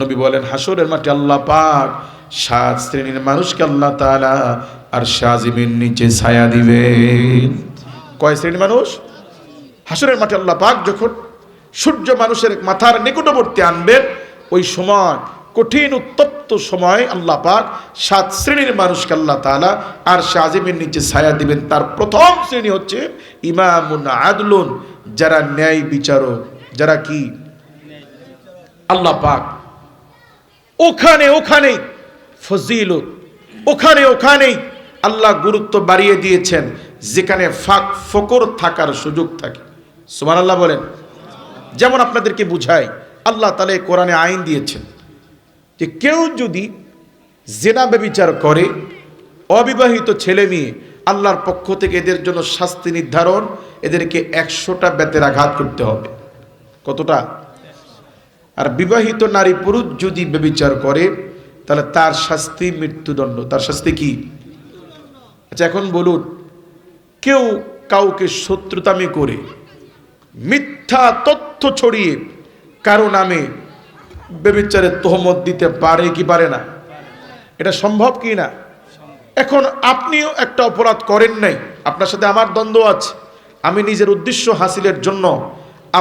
নবী বলেন হাসরের মাঠে আল্লাহ পাক 7 শ্রেণীর মানুষকে আল্লাহ তাআলা আর শাজিমের নিচে ছায়া দিবেন। কয় শ্রেণীর মানুষ? হাসরের মাঠে আল্লাহ পাক যখন সূর্য মানুষের মাথার নিকটবর্তী আনবেন, ওই সময় কঠিন উত্তপ্ত সময় আল্লাহ পাক 7 শ্রেণীর মানুষকে আল্লাহ তাআলা আর শাজিমের নিচে ছায়া দিবেন। তার প্রথম শ্রেণী হচ্ছে ইমামুন আদলুন, যারা ন্যায় বিচারক। যারা কি? আল্লাহ পাক ওখানে ফজিলত, ওখানে আল্লাহ গুরুত্ব বাড়িয়ে দিয়েছেন যেখানে ফাঁক ফকর থাকার সুযোগ থাকে। সুবহানাল্লাহ বলেন। যেমন আপনাদেরকে বুঝাই, আল্লাহ তাআলা কোরআনে আইন দিয়েছেন যে কেউ যদি জিনা ব্যভিচার করে, অবিবাহিত ছেলে মেয়ে, আল্লাহর পক্ষ থেকে এদের জন্য শাস্তি নির্ধারণ, এদেরকে 100টা বেতের আঘাত করতে হবে। কতটা? আর বিবাহিত নারী পুরুষ যদি ব্যভিচার করে তাহলে তার শাস্তি মৃত্যুদণ্ড। তার শাস্তি কি? আচ্ছা এখন বলুন, কেউ কাউকে শত্রুতামি করে মিথ্যা তথ্য ছড়িয়ে কারো নামে ব্যভিচারের তহমত দিতে পারে কি পারে না? এটা সম্ভব কি না? এখন আপনিও একটা অপরাধ করেন নাই, আপনার সাথে আমার দ্বন্দ্ব আছে, আমি নিজের উদ্দেশ্য হাসিলের জন্য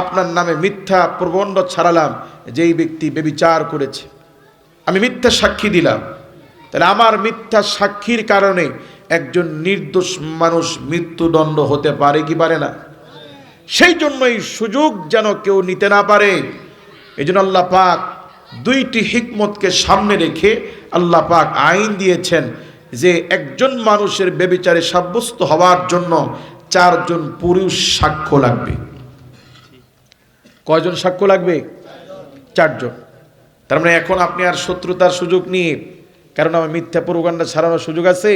আপনার নামে মিথ্যা প্রবন্ধ ছাড়ালাম যে এই ব্যক্তি ব্যভিচার করেছে, আমি মিথ্যা সাক্ষী দিলাম, তাহলে আমার মিথ্যা সাক্ষীর কারণে একজন নির্দোষ মানুষ মৃত্যুদণ্ড হতে পারে কি পারে না? সেই জন্য এই সুযোগ যেন কেউ নিতে না পারে, এই জন্য আল্লাহ পাক 2টি হিকমতকে সামনে রেখে আল্লাহ পাক আইন দিয়েছেন যে একজন মানুষের ব্যভিচারে সাব্যস্ত হওয়ার জন্য 4 জন পুরুষ সাক্ষ্য লাগবে। কয়জন সাক্ষ্য লাগবে? 4 জন। তার মানে এখন আপনি আর শত্রুতার সুযোগ নিয়ে কারণ আমার মিথ্যা প্রোপাগান্ডা ছাড়ানোর সুযোগ আছে?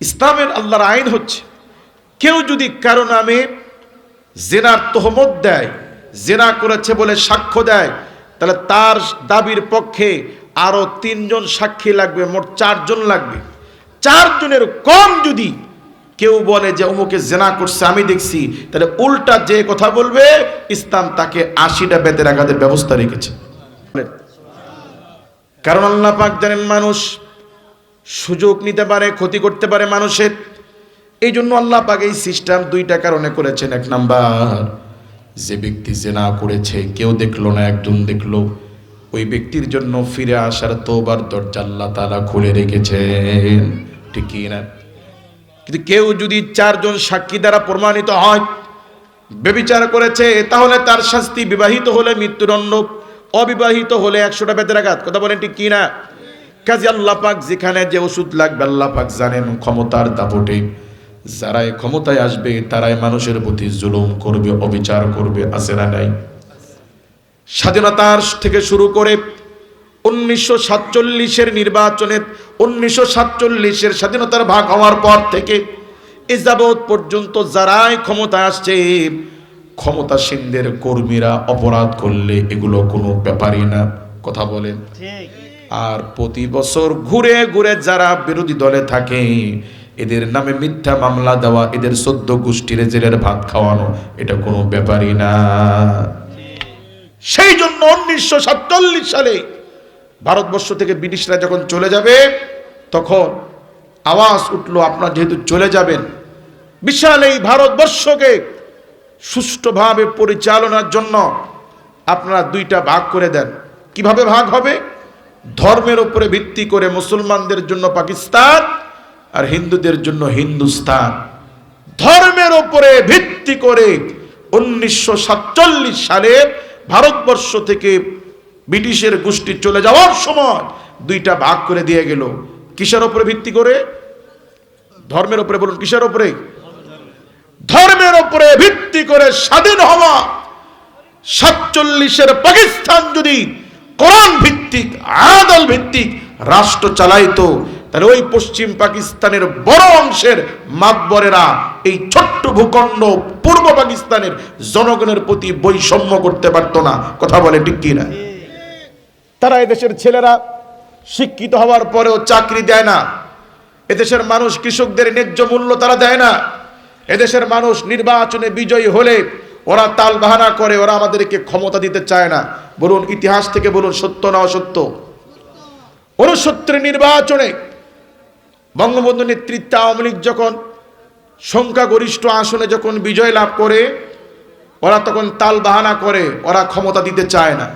ইসলামের আল্লাহর আইন হচ্ছে কেউ যদি কারো নামে জেনার তহমত দেয়, জেনা করেছে বলে সাক্ষ্য দেয়, তাহলে তার দাবির পক্ষে আরো 3 জন সাক্ষী লাগবে, মোট 4 জন লাগবে। 4 জনের কম যদি কেউ বলে যে অমুকে জেনা করছে আমি দেখছি, তাহলে উল্টা যে কথা বলবে ইসলাম তাকে 80টা বেতের আঘাতের ব্যবস্থা রেখেছে। কারণ আল্লাহ পাক জানেন মানুষ সুযোগ নিতে পারে, ক্ষতি করতে পারে মানুষের। এই জন্য আল্লাহ পাক এই সিস্টেম 2টা কারণে করেছেন। 1 নাম্বার, যে ব্যক্তি জেনা করেছে কেউ দেখলো না, একজন দেখলো, ওই ব্যক্তির জন্য ফিরে আসার তওবার দরজা আল্লাহ তাআলা খুলে রেখেছেন, ঠিক কি না? কিন্তু কেউ যদি 4 জন সাক্ষী দ্বারা প্রমাণিত হয় ব্যভিচার করেছে, তাহলে তার শাস্তি বিবাহিত হলে মৃত্যুদণ্ড, অবিবাহিত হলে 100টা বেতের আঘাত। কথা বলেন ঠিক কি না? কাজে আল্লাহ পাক যেখানে যে ওষুধ লাগবে আল্লাহ পাক জানেন। ক্ষমতার দাপটে যারাই ক্ষমতায় আসবে তারাই মানুষের প্রতি জুলুম করবে, অবিচার করবে, আছে না নাই? স্বাধীনতার থেকে শুরু করে 1947-এর নির্বাচনে, 1947-এর স্বাধীনতার ভাগ হওয়ার পর থেকে এ যাবৎ পর্যন্ত যারাই ক্ষমতায় আসছে, ক্ষমতাসীনদের কর্মীরা অপরাধ করলে এগুলো কোনো ব্যাপারই না। কথা বলেন ঠিক। আর প্রতি বছর ঘুরে ঘুরে যারা বিরোধী দলে থাকে এদের নামে মিথ্যা মামলা দেওয়া, এদের 14 গোষ্ঠীর জেলের ভাত খাওয়ানো, এটা কোনো ব্যাপারই না। সেই জন্য 1947 সালে ভারতবর্ষ থেকে ব্রিটিশরা যখন চলে যাবে তখন আওয়াজ উঠলো আপনারা যেহেতু চলে যাবেন, বিশাল এই ভারতবর্ষকে সুষ্ঠুভাবে পরিচালনার জন্য আপনারা 2টা ভাগ করে দেন। কিভাবে ভাগ হবে? ধর্মের উপরে ভিত্তি করে মুসলমানদের জন্য পাকিস্তান আর হিন্দুদের জন্য হিন্দুস্তান। ধর্মের উপরে ভিত্তি করে 1947 সালে ভারতবর্ষ থেকে ব্রিটিশের গোষ্ঠী চলে যাওয়ার সময় 2টা ভাগ করে দিয়ে গেল। কিসের উপরে ভিত্তি করে? ধর্মের উপরে। বলুন কিসের উপরে? ধর্মের উপরে ভিত্তি করে স্বাধীন হওয়া 47-এর পাকিস্তান যদি কোরআন ভিত্তিক, আদল ভিত্তিক রাষ্ট্র চালাইতো, তাহলে ওই পশ্চিম পাকিস্তানের বড় অংশের মাতবরেরা এই ছোট্ট ভূখণ্ড পূর্ব পাকিস্তানের জনগণের প্রতি বৈষম্য করতে পারতো না। কথা বলে ঠিক কি না? তারা এদেশের ছেলেরা শিক্ষিত হওয়ার পরেও চাকরি দেয় না, এদেশের মানুষ কৃষকদের ন্যায্য মূল্য তারা দেয় না, এদেশের মানুষ নির্বাচনে বিজয়ী হলে ওরা তাল বাহানা করে, ওরা আমাদেরকে ক্ষমতা দিতে চায় না। বলুন ইতিহাস থেকে বলুন, সত্য না অসত্য? 69 নির্বাচনে বঙ্গবন্ধু নেতৃত্বে আওয়ামী লীগ যখন সংখ্যাগরিষ্ঠ আসনে যখন বিজয় লাভ করে, ওরা তখন তাল বাহানা করে, ওরা ক্ষমতা দিতে চায় না।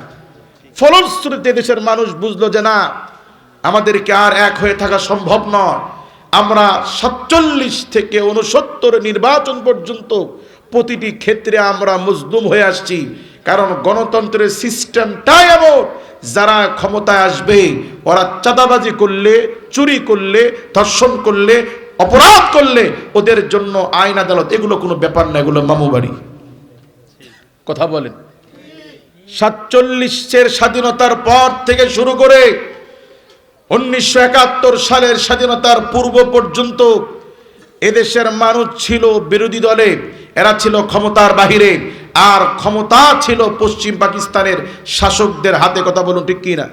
ফলশ্রুতিতে দেশের মানুষ বুঝলো যে না, আমাদেরকে আর এক হয়ে থাকা সম্ভব নয়। আমরা 47 থেকে 69 নির্বাচন পর্যন্ত প্রতিটি ক্ষেত্রে আমরা মজলুম হয়ে আসছি। কারণ গণতন্ত্রের সিস্টেমটাই এমন, যারা ক্ষমতায় আসবে ওরা চাঁদাবাজি করলে, চুরি করলে, ধর্ষণ করলে, অপরাধ করলে ওদের জন্য আইন আদালত এগুলো কোনো ব্যাপার না, এগুলো মামু বাড়ি। কথা বলেন। 47 স্বাধীনতার পর থেকে শুরু করে 1971 সালের স্বাধীনতার পূর্ব পর্যন্ত এদেশের মানুষ ছিল বিরোধী দলে, এরা ছিল ক্ষমতার বাহিরে, আর ক্ষমতা ছিল পশ্চিম পাকিস্তানের শাসকদের হাতে। কথা বলুন ঠিক কি না?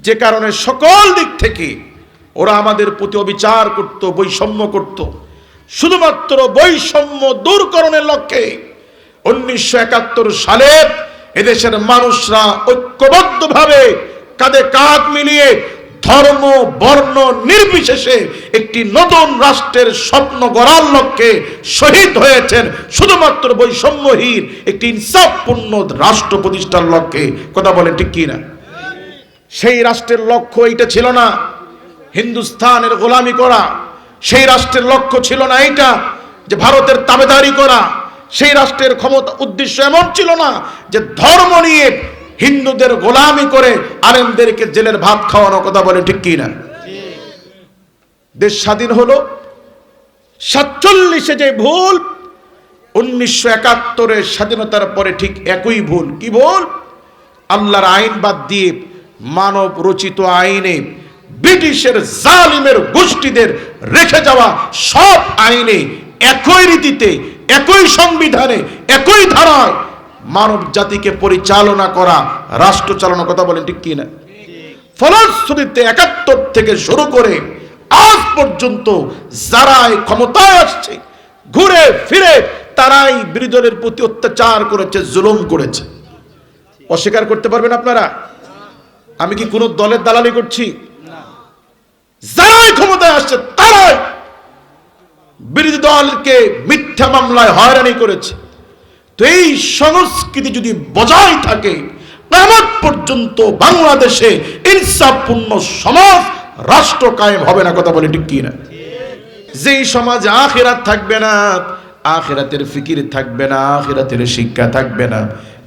যে কারণে সকল দিক থেকে ওরা আমাদের প্রতি অবিচার করত, বৈষম্য করত। শুধুমাত্র বৈষম্য দূরকরণের লক্ষ্যে 1971 সালে এদেশের মানুষরা ঐক্যবদ্ধভাবে কাঁধে কাঁধ মিলিয়ে ধর্ম বর্ণ নির্বিশেষে একটি নতুন রাষ্ট্রের স্বপ্ন গড়ার লক্ষ্যে শহীদ হয়েছেন, শুধুমাত্র বৈষম্যহীন একটি ইনসাফপূর্ণ রাষ্ট্র প্রতিষ্ঠার লক্ষ্যে। কথা বলেন ঠিক কি না? সেই রাষ্ট্রের লক্ষ্য এইটা ছিল না হিন্দুস্তানের গোলামি করা, সেই রাষ্ট্রের লক্ষ্য ছিল না এইটা যে ভারতের তাবেদারি করা, সেই রাষ্ট্রের ক্ষমতা উদ্দেশ্য এমন ছিল না যে ধর্ম নিয়ে হিন্দুদের গোলামি করে আলেমদেরকে জেলের ভাত খাওয়ানো। কথা বলে ঠিক কি না? দেশ স্বাধীন হলো 47 যে ভুল 1971 স্বাধীনতার পরে ঠিক একই ভুল। কি ভুল? আল্লাহর আইন বাদ দিয়ে মানব রচিত আইনে ব্রিটিশের জালিমের গোষ্ঠীদের রেখে যাওয়া সব আইনে একই রীতিতে, একই সংবিধানে, একই ধারায় মানব জাতিকে পরিচালনা করা, রাষ্ট্র চালানোর। কথা বলেন ঠিক কি না? ফলশ্রুতিতে 71 থেকে শুরু করে আজ পর্যন্ত যারাই ক্ষমতায় আসছে ঘুরে ফিরে তারাই বিরোধী দলের প্রতি অত্যাচার করেছে, জুলুম করেছে। অস্বীকার করতে পারবেন আপনারা? আমি কি কোন দলের দালালি করছি? যারাই ক্ষমতায় আসছে তারাই বিরোধী দলকে মিথ্যা মামলায় হয়রানি করেছে। তো এই সংস্কৃতি যদি বজায় থাকে, কিয়ামত পর্যন্ত বাংলাদেশে ইনসাফপূর্ণ সমাজ, রাষ্ট্র কায়েম হবে না। কথা বলে ঠিক কি না? যেই সমাজে আখিরাত থাকবে না, আখিরাতের ফিকির থাকবে না, আখিরাতের শিক্ষা থাকবে না,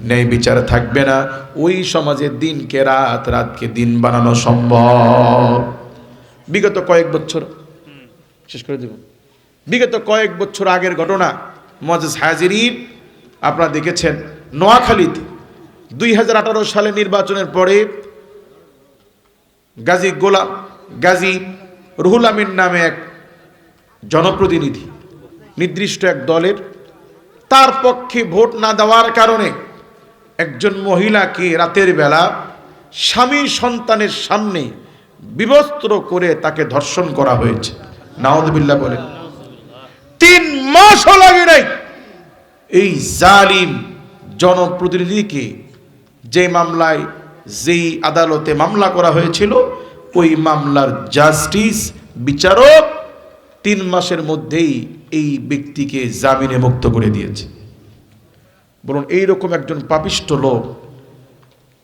ন্যায় বিচার থাকবে না, ওই সমাজে দিনকে রাত, রাতকে দিন বানানো সম্ভব। বিগত কয়েক বছর, শেষ করে দেব, বিগত কয়েক বছর আগের ঘটনা মুআজ্জাজ হাজিরিন, আপনারা দেখেছেন নোয়াখালীতে 2018 সালে নির্বাচনের পরে গাজী রুহুল আমিন নামে এক জনপ্রতিনিধি নির্দিষ্ট এক দলের, তার পক্ষে ভোট না দেওয়ার কারণে একজন মহিলাকে রাতের বেলা স্বামী সন্তানের সামনে বিবস্ত্র করে তাকে ধর্ষণ করা হয়েছে। নাউযুবিল্লাহ বলেন। 3 মাসও লাগে নাই এই জালিম জনপ্রতিনিধিকে, যে মামলায়, যেই আদালতে মামলা করা হয়েছিল, ওই মামলার জাস্টিস বিচারক 3 মাসের মধ্যেই এই ব্যক্তিকে জামিনে মুক্ত করে দিয়েছে। বলুন, এইরকম একজন পাপিষ্ঠ লোক,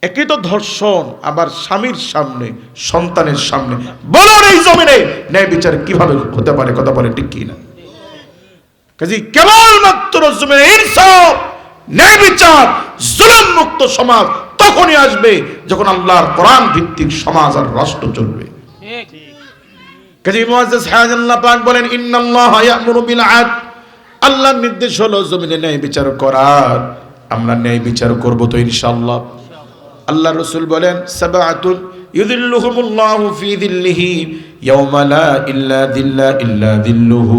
একে তো ধর্ষণ, আবার স্বামীর সামনে, সন্তানের সামনে। বলুন এই জমিনে ন্যায় বিচার কিভাবে হতে পারে? কথা বলে ঠিক কি না? কাজে কেবলমাত্র জমিনে ইনসাফ, ন্যায় বিচার, জুলুম মুক্ত সমাজ তখনই আসবে যখন আল্লাহর কোরআন ভিত্তিক সমাজ আর রাষ্ট্র চলবে। কাজে মুআজ্জাজ হায়াতুল্লাহ পাক বলেন, ইন্নাল্লাহা ইয়া'মুরু বিল আদল, আল্লাহর নির্দেশ হলো জমিনে ন্যায় বিচার করার। আমরা ন্যায় বিচার করব তো ইনশাআল্লাহ। আল্লাহ রাসূল বলেন, সাবআতুন ইযিল্লুহুমুল্লাহু ফি যিল্লিহি ইয়াওমা লা ইল্লা যিল্লা ইল্লা যিল্লুহু,